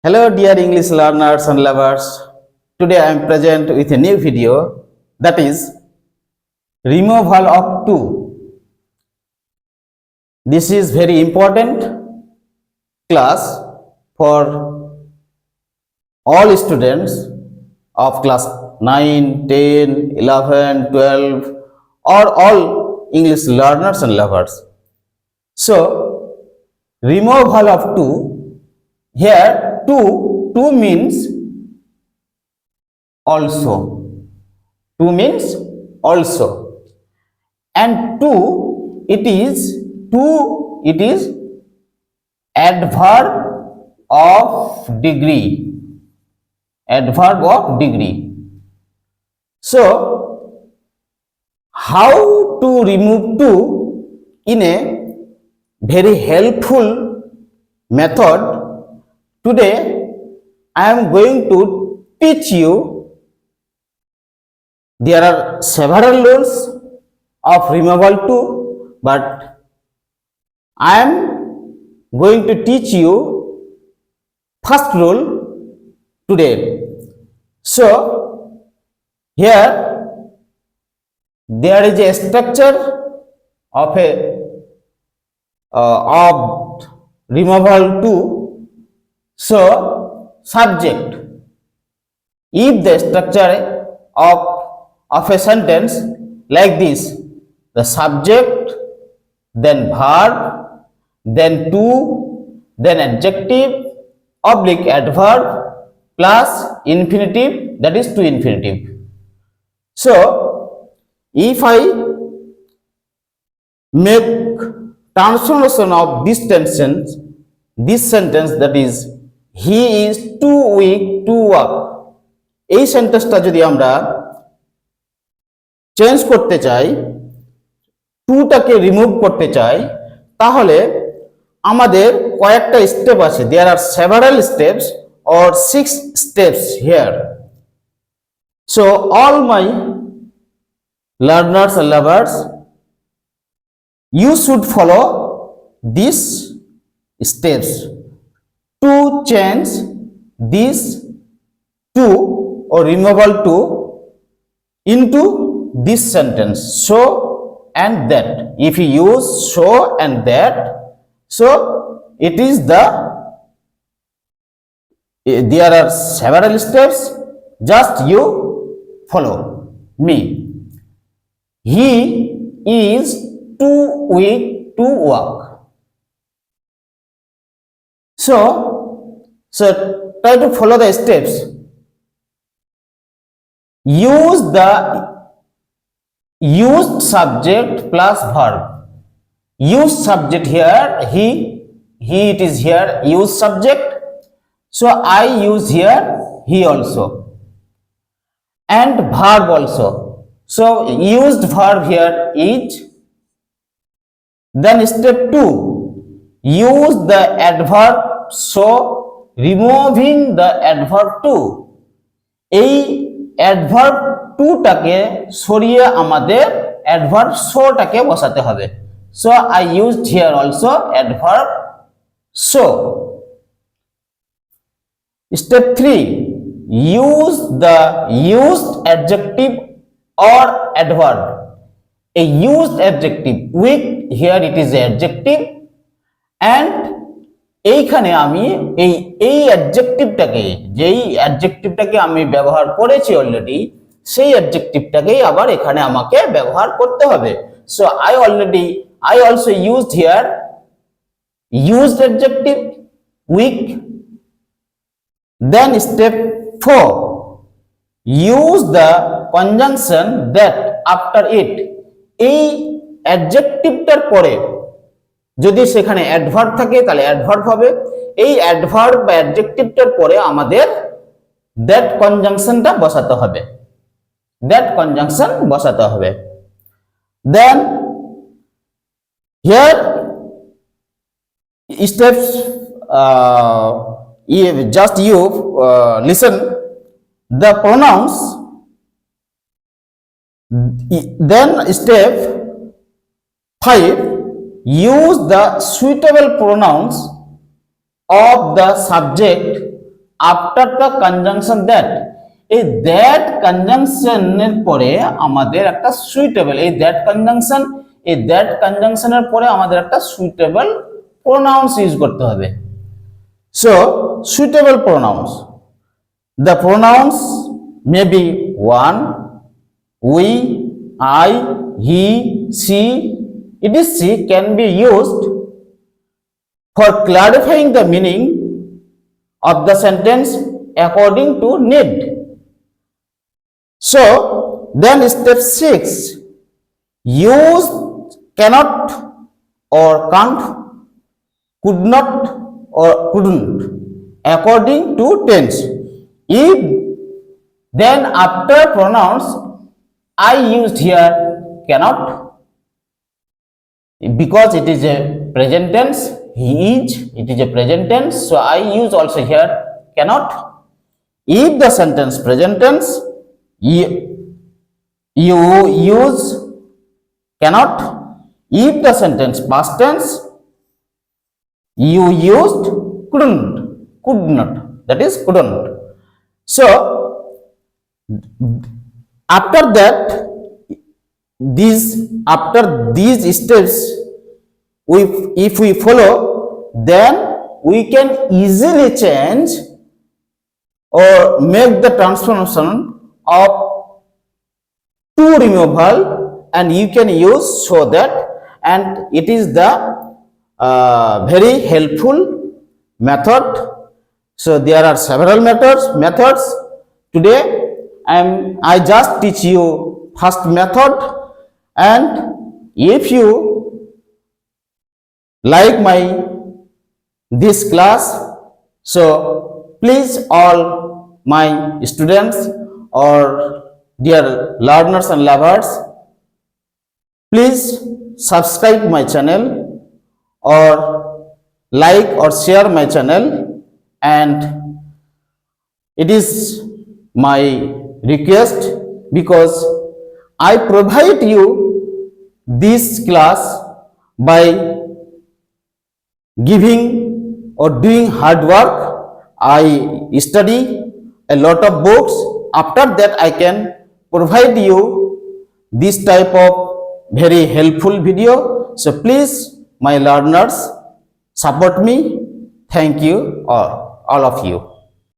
Hello dear English learners and lovers. Today I am present with a new video, that is removal of to. This is very important class for all students of class 9, 10, 11, 12 or all English learners and lovers. So removal of to, here to means also. To means also, and it is adverb of degree. Adverb of degree. So how to remove to in a very helpful method, today I am going to teach you. There are several rules of removal to, but I am going to teach you first rule today. So here there is a structure of of removal to. So subject, if the structure of a sentence like this, the subject, then verb, then to, then adjective oblique adverb plus infinitive, that is to infinitive. So if I make translation of this sentence, that is he is too weak to walk, এই সেন্টেন্সটা যদি আমরা change করতে চাই, টুটাকে remove করতে চাই, তাহলে আমাদের কয়েকটা স্টেপ আছে। There are several steps or 6 steps here. So all my learners and lovers, you should follow these steps to change this to or removal to into this sentence, so and that. If you use so and that, so it is there are several steps, just you follow me. He is too weak to walk. So try to follow the steps. Use the used subject plus verb. Use subject here, he it is here, use subject. So I use here he also, and verb also. So used verb here is. Then step 2, use the adverb so, removing the adverb to. এই adverb to টাকে সরিয়ে আমাদের adverb so টাকে বসাতে হবে। So I used here also adverb so. Step 3, use the used adjective or adverb. A used adjective, weak, here it is adjective, and এইখানে আমি এই অ্যাডজেক্টিভটাকে, যেই অ্যাডজেক্টিভটাকে আমি ব্যবহার করেছি অলরেডি, সেই অ্যাডজেক্টিভটাকেই আবার এখানে আমাকে ব্যবহার করতে হবে। So I also used here used adjective weak. Then step 4, use the conjunction that after it. এই অ্যাডজেক্টিভটার পরে যদি সেখানে অ্যাডভার্ব থাকে তাহলে অ্যাডভার্ব হবে। এই অ্যাডভার্ব বা অ্যাডজেক্টিভটার পরে আমাদের দ্যাট কনজাংশনটা বসাতে হবে, দ্যাট কনজাংশন বসাতে হবে। Then here steps, just you listen the pronouns. Then step 5, use the suitable pronouns of the subject after the conjunction that, এই that conjunction এর পরে আমাদের একটা সুইটেবল, এই that conjunction এর পরে আমাদের একটা সুইটেবল pronouns ইউজ করতে হবে। So suitable pronouns, the pronouns may be one, we, I, he, she, etc. can be used for clarifying the meaning of the sentence according to need. So then step 6, use cannot or can't, could not or couldn't according to tense. If then after pronouns I used here cannot, because it is a present tense, he is, it is a present tense, so I use also here cannot. If the sentence present tense, you use cannot. If the sentence past tense, you used couldn't, could not, that is couldn't. So after that, after these steps, if we follow, then we can easily change or make the transformation of to removal, and you can use so that, and it is the very helpful method. So there are several methods. Today I just teach you first method, and if you like this class, so please all my students or dear learners and lovers, please subscribe my channel or like or share my channel, and it is my request, because I provide you this class by giving or doing hard work. I study a lot of books. After that, I can provide you this type of very helpful video. So please, my learners, support me. Thank you all of you.